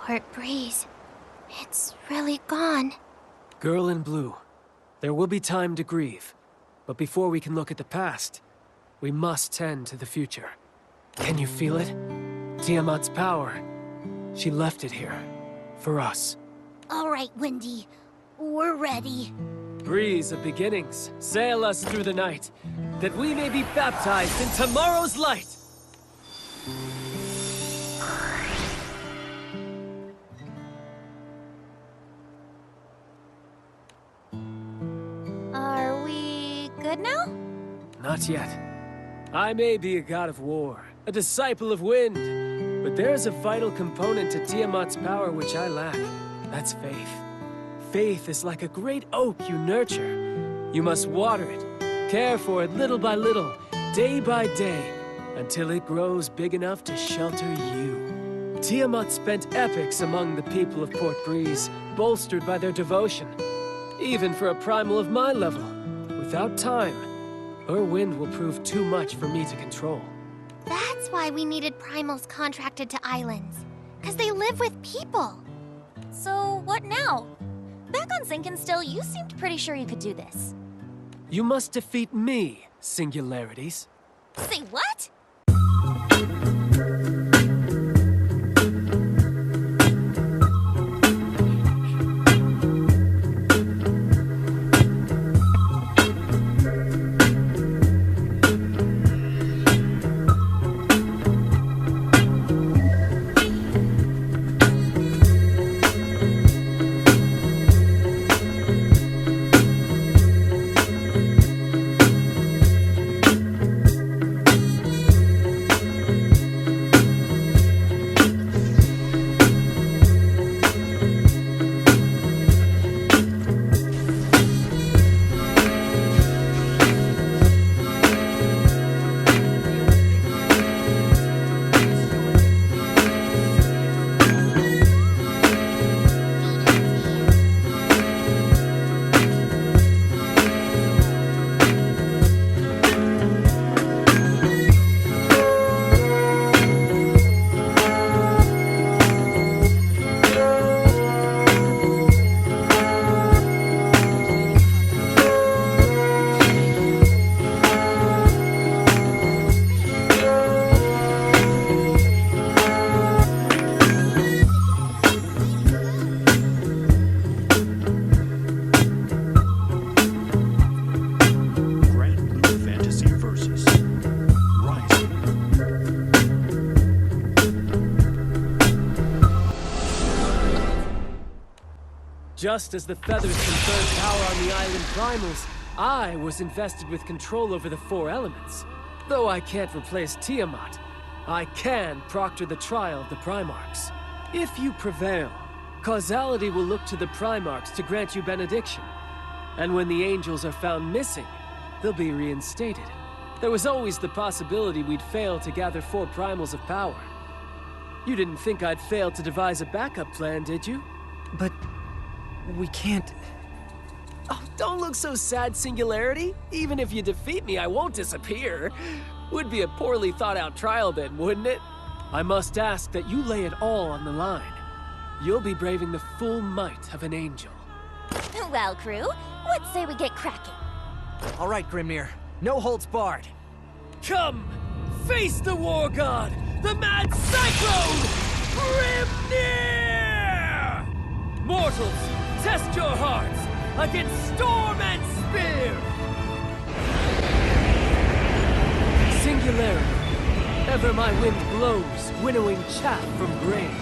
Port Breeze. It's really gone. Girl in blue, there will be time to grieve. But before we can look at the past, we must tend to the future. Can you feel it? Tiamat's power. She left it here. For us. All right, Wendy. We're ready. Breeze of beginnings, sail us through the night, that we may be baptized in tomorrow's light! Are we good now? Not yet. I may be a god of war, a disciple of wind, but there's a vital component to Tiamat's power which I lack. That's faith. Faith is like a great oak you nurture. You must water it, care for it little by little, day by day, until it grows big enough to shelter you. Tiamat spent epochs among the people of Port Breeze, bolstered by their devotion. Even for a primal of my level, without time, her wind will prove too much for me to control. That's why we needed primals contracted to islands. 'Cause they live with people. So, what now? Back on Sinkin still, you seemed pretty sure you could do this. You must defeat me, singularities. Say what? Granblue Fantasy Versus. Rising. Just as the feathers conferred power on the island primals, I was invested with control over the four elements. Though I can't replace Tiamat, I can proctor the trial of the Primarchs. If you prevail, causality will look to the Primarchs to grant you benediction. And when the angels are found missing, they'll be reinstated. There was always the possibility we'd fail to gather four primals of power. You didn't think I'd fail to devise a backup plan, did you? But we can't... Oh, don't look so sad, Singularity. Even if you defeat me, I won't disappear. Would be a poorly thought-out trial then, wouldn't it? I must ask that you lay it all on the line. You'll be braving the full might of an angel. Well, crew, what say we get cracking? All right, Grimnir. No holds barred. Come! Face the war god! The mad cyclone! Grimnir! Mortals, test your hearts against storm and spear! Singularity. Ever my wind blows, winnowing chaff from grain.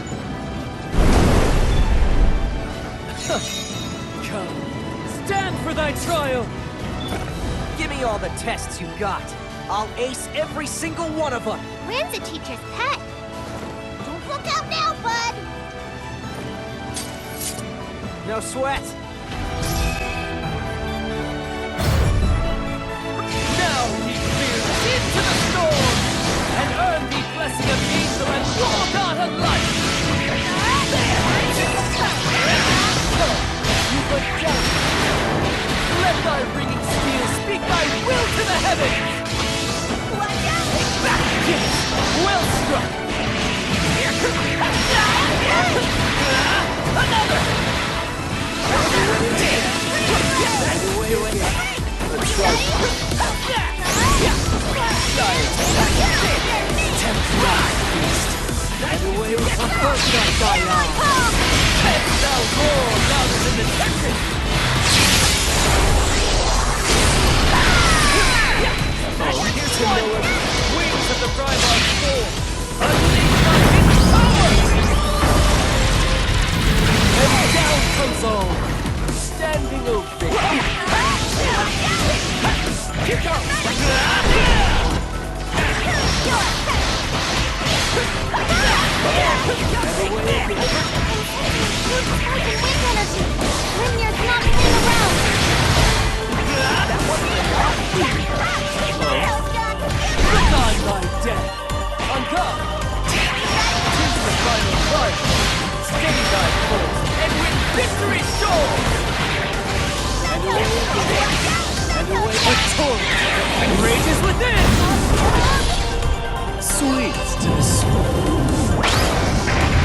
Come, stand for thy trial! Give me all the tests you got. I'll ace every single one of them. Gran's a teacher's pet. Don't look out now, bud! No sweat. Now he fears into the storm, and earn the blessing of angel and war god alike! You but doubt. Let thy ringing steel speak thy will to the heavens! Back, yes! Well struck! standing ovation. Here goes! Grimnir's not playing around! Resign thy death! On guard! Choose the final card! Steady thy course, and win victory sure! And away a torrent rages within! Sweet to the soul.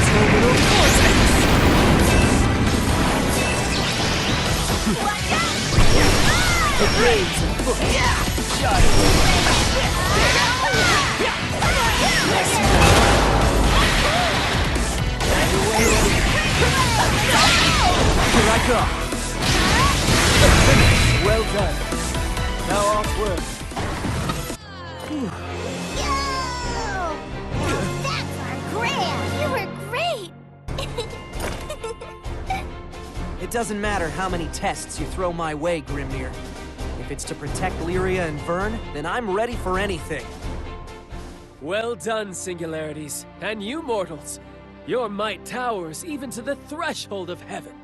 Terminal vortex! The blades of foot shot Here I come! Well done. Now offward. That's our Gran! You were great! It doesn't matter how many tests you throw my way, Grimnir. If it's to protect Lyria and Vern, then I'm ready for anything. Well done, Singularities. And you mortals. Your might towers even to the threshold of heaven.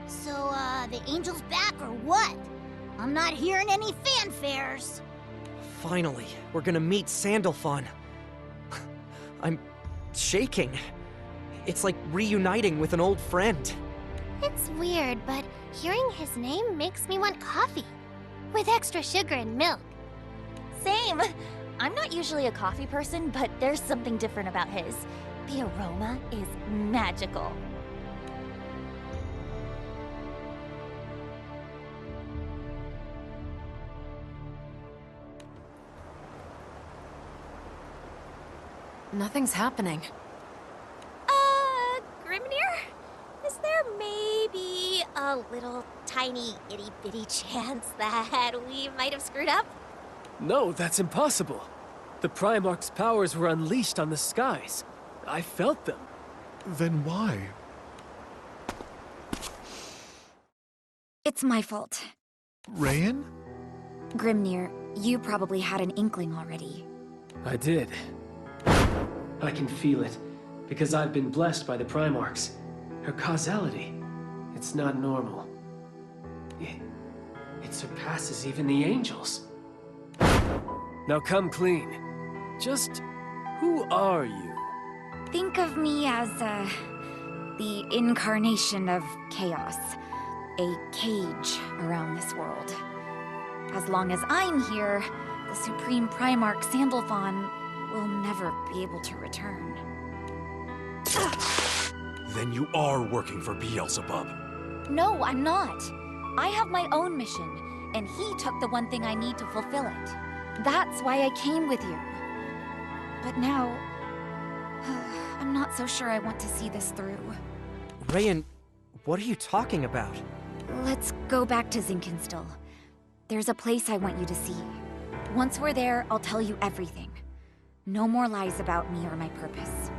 So, the angel's back or what? I'm not hearing any fanfares. Finally, we're gonna meet Sandalphon. I'm shaking. It's like reuniting with an old friend. It's weird, but hearing his name makes me want coffee. With extra sugar and milk. Same. I'm not usually a coffee person, but there's something different about his. The aroma is magical. Nothing's happening. Grimnir? Is there maybe a little tiny itty-bitty chance that we might have screwed up? No, that's impossible. The Primarch's powers were unleashed on the skies. I felt them. Then why? It's my fault. Rayan? Grimnir, you probably had an inkling already. I did. I can feel it, because I've been blessed by the Primarchs. Her causality, it's not normal. It surpasses even the angels. Now come clean. Just, who are you? Think of me as, the incarnation of chaos. A cage around this world. As long as I'm here, the Supreme Primarch Sandalphon will never be able to return. Then you are working for Beelzebub. No, I'm not. I have my own mission, and he took the one thing I need to fulfill it. That's why I came with you. But now, I'm not so sure I want to see this through. Rayan, what are you talking about? Let's go back to Zinkenstill. There's a place I want you to see. Once we're there, I'll tell you everything. No more lies about me or my purpose.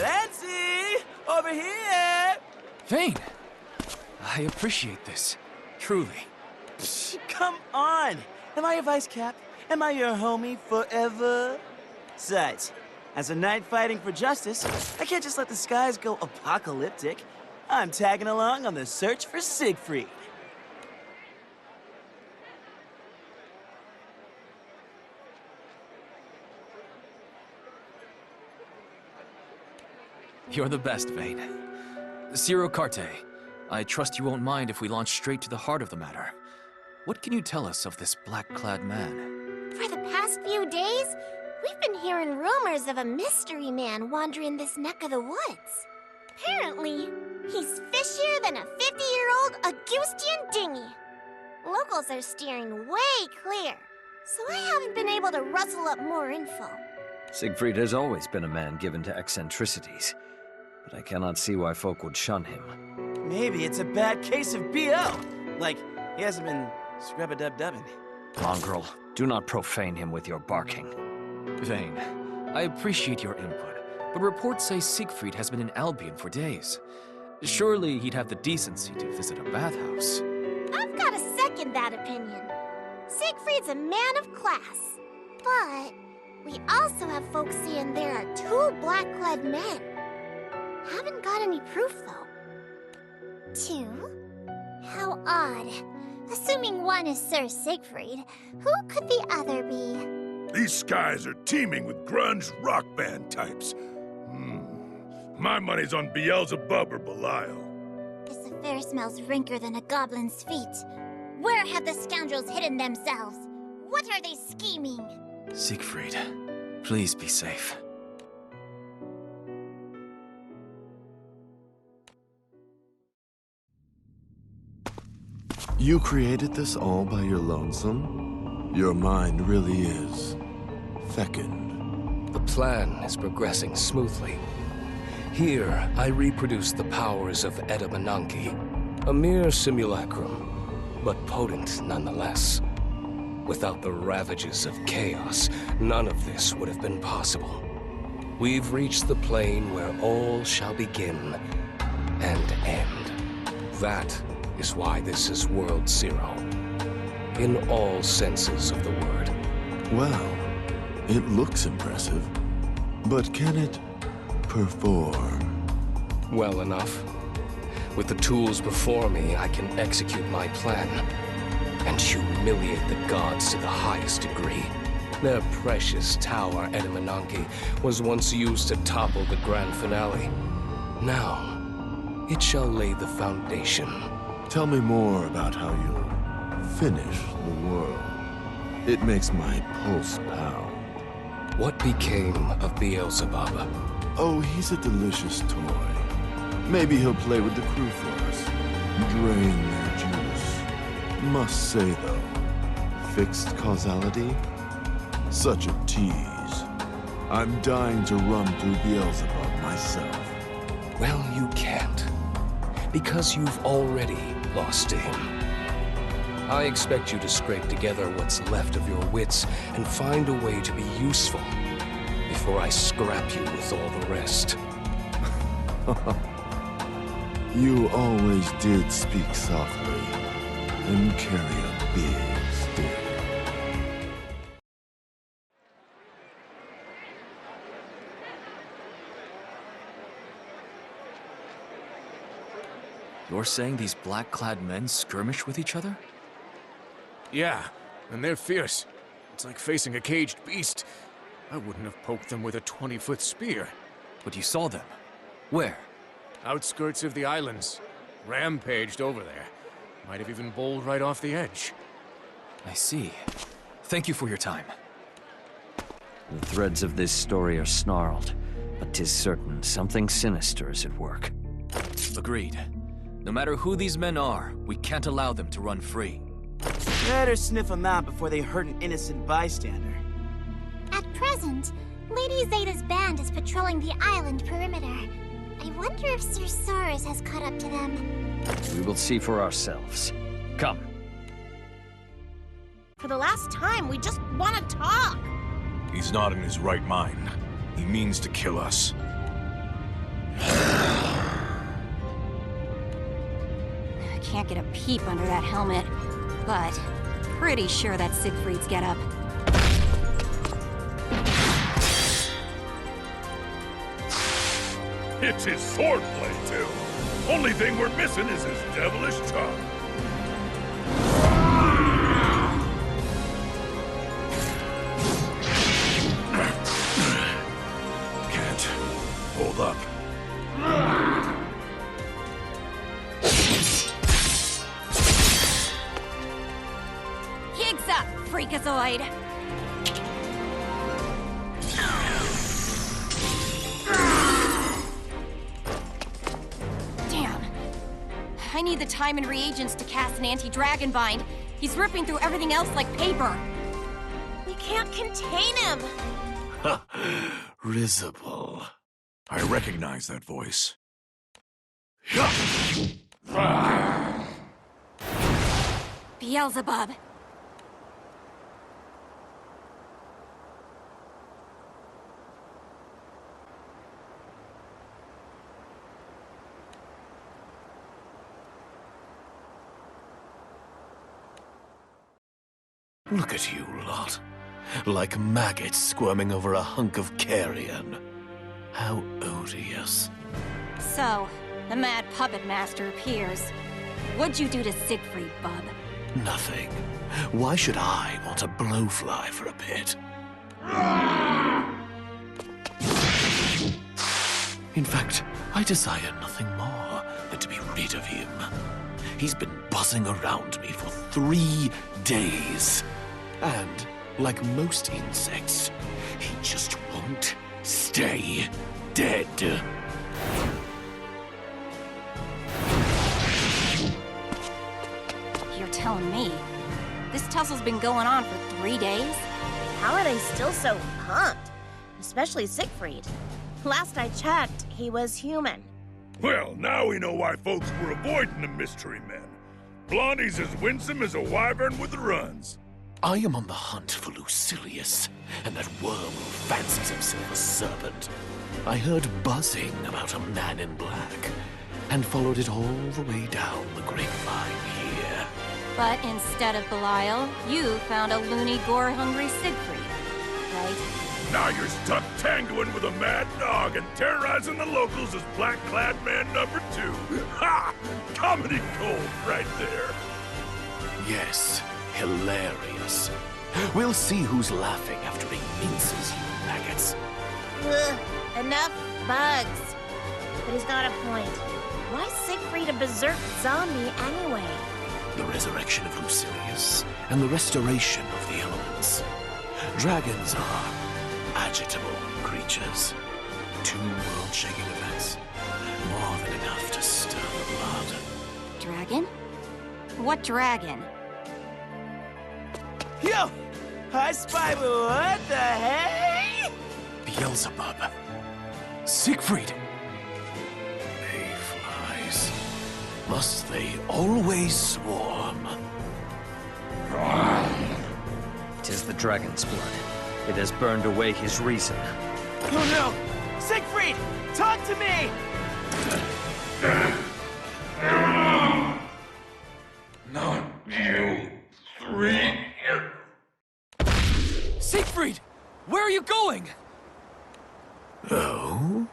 Lancy! Over here! Vane! I appreciate this. Truly. Psh, come on! Am I your vice cap? Am I your homie forever? Besides, as a knight fighting for justice, I can't just let the skies go apocalyptic. I'm tagging along on the search for Siegfried. You're the best, Vane. Zero Carte, I trust you won't mind if we launch straight to the heart of the matter. What can you tell us of this black-clad man? For the past few days, we've been hearing rumors of a mystery man wandering this neck of the woods. Apparently, he's fishier than a 50-year-old Augustian dinghy. Locals are steering way clear, so I haven't been able to rustle up more info. Siegfried has always been a man given to eccentricities, but I cannot see why folk would shun him. Maybe it's a bad case of BO. Like, he hasn't been scrub-a-dub-dubbing. Mongrel, do not profane him with your barking. Vane, I appreciate your input, but reports say Siegfried has been in Albion for days. Surely he'd have the decency to visit a bathhouse. I've got to second that opinion. Siegfried's a man of class. But we also have folks saying there are two black-clad men. Haven't got any proof, though. Two? How odd. Assuming one is Sir Siegfried, who could the other be? These skies are teeming with grunge rock band types. My money's on Beelzebub or Belial. This affair smells ranker than a goblin's feet. Where have the scoundrels hidden themselves? What are they scheming? Siegfried, please be safe. You created this all by your lonesome? Your mind really is fecund. The plan is progressing smoothly. Here, I reproduce the powers of Edamananki, a mere simulacrum, but potent nonetheless. Without the ravages of chaos, none of this would have been possible. We've reached the plane where all shall begin and end. That is why this is World Zero, in all senses of the word. Well, it looks impressive, but can it perform? Well enough. With the tools before me, I can execute my plan and humiliate the gods to the highest degree. Their precious tower, Edamananki, was once used to topple the grand finale. Now, it shall lay the foundation. Tell me more about how you'll finish the world. It makes my pulse pound. What became of Beelzebub? Oh, he's a delicious toy. Maybe he'll play with the crew for us. Drain their juice. Must say, though, fixed causality? Such a tease. I'm dying to run through Beelzebub myself. Well, you can't. Because you've already lost to him. I expect you to scrape together what's left of your wits and find a way to be useful before I scrap you with all the rest. You always did speak softly and carry a big stick. You're saying these black-clad men skirmish with each other? Yeah, and they're fierce. It's like facing a caged beast. I wouldn't have poked them with a 20-foot spear. But you saw them. Where? Outskirts of the islands. Rampaged over there. Might have even bowled right off the edge. I see. Thank you for your time. The threads of this story are snarled, but 'tis certain something sinister is at work. Agreed. No matter who these men are, we can't allow them to run free. Better sniff them out before they hurt an innocent bystander. At present, Lady Zeta's band is patrolling the island perimeter. I wonder if Sir Saurus has caught up to them. We will see for ourselves. Come. For the last time, we just want to talk. He's not in his right mind. He means to kill us. I can't get a peep under that helmet, but pretty sure that's Siegfried's getup. It's his swordplay, too. Only thing we're missing is his devilish tongue. Can't hold up. Gigs up, freakazoid! Damn. I need the time and reagents to cast an anti-dragon bind. He's ripping through everything else like paper. We can't contain him! Risible. I recognize that voice. Beelzebub. Look at you lot. Like maggots squirming over a hunk of carrion. How odious. So, the mad puppet master appears. What'd you do to Siegfried, bub? Nothing. Why should I want a blowfly for a pit? In fact, I desire nothing more than to be rid of him. He's been buzzing around me for 3 days. And, like most insects, he just won't stay dead. You're telling me? This tussle's been going on for 3 days? How are they still so pumped? Especially Siegfried. Last I checked, he was human. Well, now we know why folks were avoiding the mystery men. Blondie's as winsome as a wyvern with the runs. I am on the hunt for Lucilius, and that worm who fancies himself a serpent. I heard buzzing about a man in black, and followed it all the way down the grapevine here. But instead of Belial, you found a loony, gore-hungry Siegfried, right? Now you're stuck tangoing with a mad dog and terrorizing the locals as Black-Clad Man number 2. Ha! Comedy gold right there. Yes, hilarious. We'll see who's laughing after he minces you maggots. Ugh, enough bugs. But he's got a point. Why Siegfried a berserk zombie anyway? The resurrection of Lucilius, and the restoration of the elements. Dragons are agitable creatures. 2 world-shaking events. More than enough to stir the blood. Dragon? What dragon? Yo! I spy, but what the hey? Beelzebub. Siegfried. Mayflies. Must they always swarm? 'Tis the dragon's blood. It has burned away his reason. Oh no! Siegfried! Talk to me! Not you 3. Siegfried! Where are you going? Oh?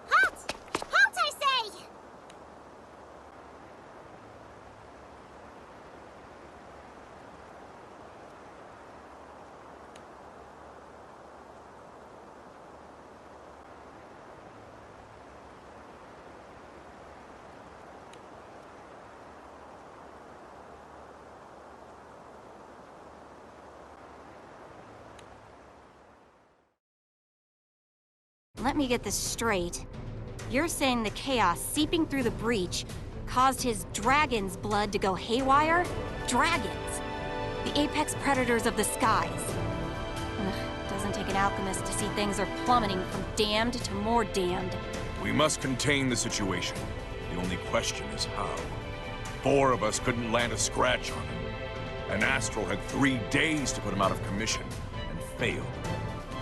Halt! Halt, I say! Let me get this straight. You're saying the chaos seeping through the breach caused his dragon's blood to go haywire? Dragons! The apex predators of the skies. Ugh, doesn't take an alchemist to see things are plummeting from damned to more damned. We must contain the situation. The only question is how. 4 of us couldn't land a scratch on him. An Astral had 3 days to put him out of commission, and failed.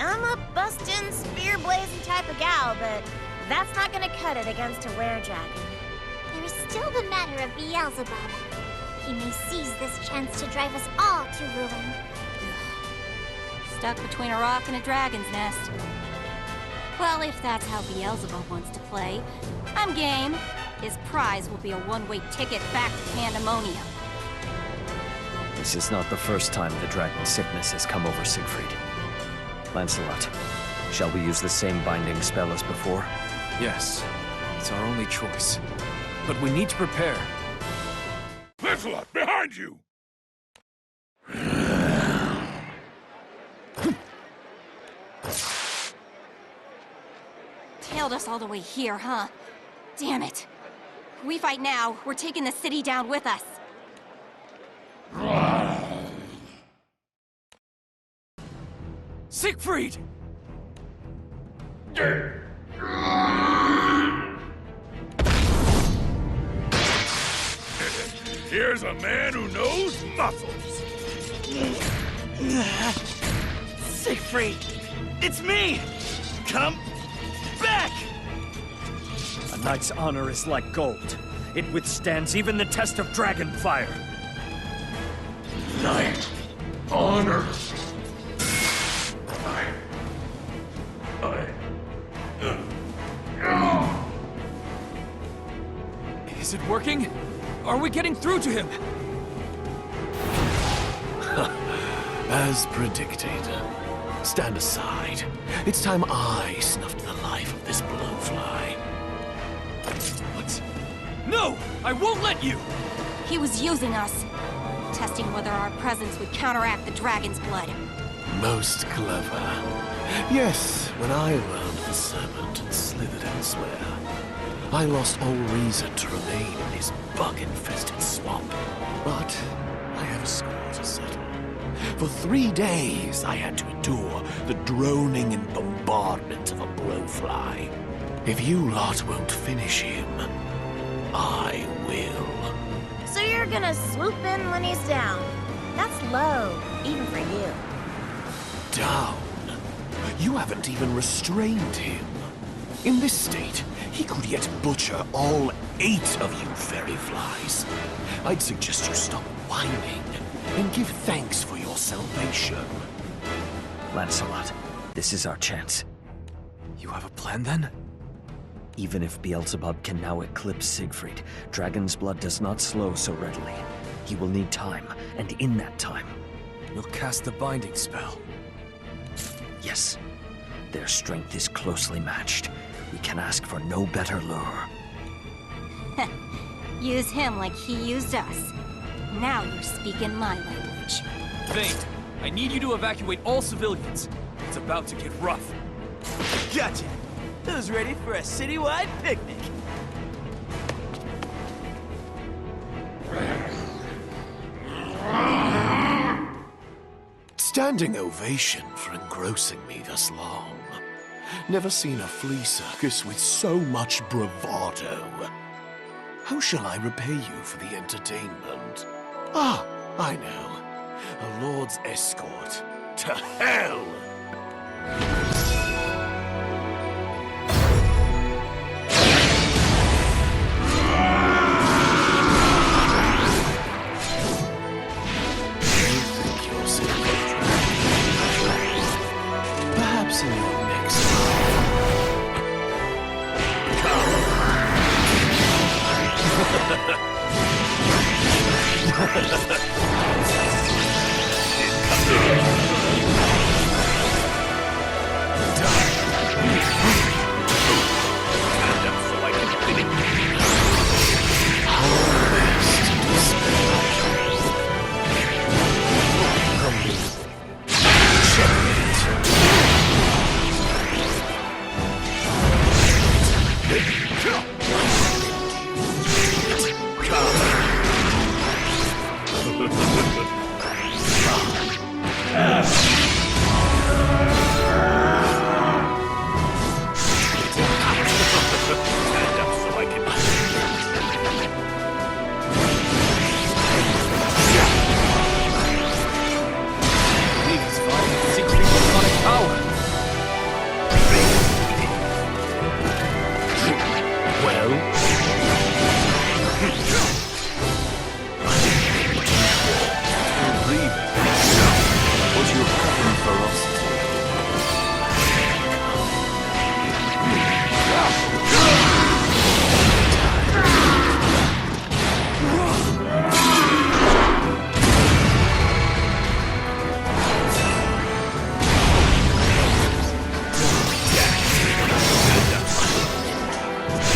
I'm a bustin', spear-blazing type of gal, but that's not gonna cut it against a were-dragon. There is still the matter of Beelzebub. He may seize this chance to drive us all to ruin. Stuck between a rock and a dragon's nest. Well, if that's how Beelzebub wants to play, I'm game. His prize will be a one-way ticket back to Pandemonium. This is not the first time the dragon sickness has come over Siegfried. Lancelot, shall we use the same binding spell as before? Yes, it's our only choice. But we need to prepare. Lancelot, behind you! followed us all the way here, huh? Damn it. If we fight now, we're taking the city down with us. Siegfried! Here's a man who knows muscles. Siegfried! It's me! Come back! A knight's honor is like gold. It withstands even the test of dragon fire. Knight. Honor. Is it working? Are we getting through to him? As predicted. Stand aside. It's time I snuffed the life of this blowfly. What? No! I won't let you! He was using us. Testing whether our presence would counteract the dragon's blood. Most clever. Yes, when I learned the serpent had slithered elsewhere, I lost all reason to remain in this bug-infested swamp. But I have a score to settle. For 3 days, I had to endure the droning and bombardment of a blowfly. If you lot won't finish him, I will. So you're gonna swoop in when he's down. That's low, even for you. Down? You haven't even restrained him. In this state, he could yet butcher all 8 of you fairy flies. I'd suggest you stop whining and give thanks for your salvation. Lancelot, this is our chance. You have a plan then? Even if Beelzebub can now eclipse Siegfried, Dragon's blood does not slow so readily. He will need time, and in that time... You'll cast the binding spell. Yes. Their strength is closely matched. We can ask for no better lure. Use him like he used us. Now you're speaking my language. Thane, I need you to evacuate all civilians. It's about to get rough. Gotcha! Who's ready for a citywide picnic? Standing ovation for engrossing me thus long. Never seen a flea circus with so much bravado. How shall I repay you for the entertainment? Ah, I know. A lord's escort. To hell! Perhaps in your next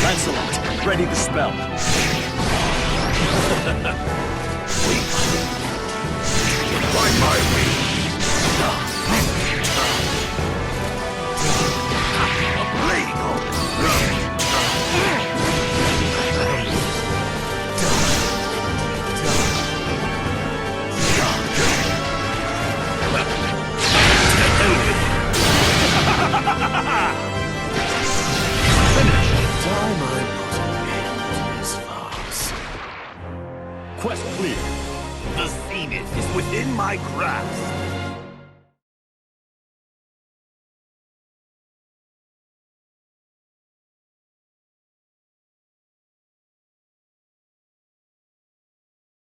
Lancelot, ready the spell. By my wings. A blade. in my grasp.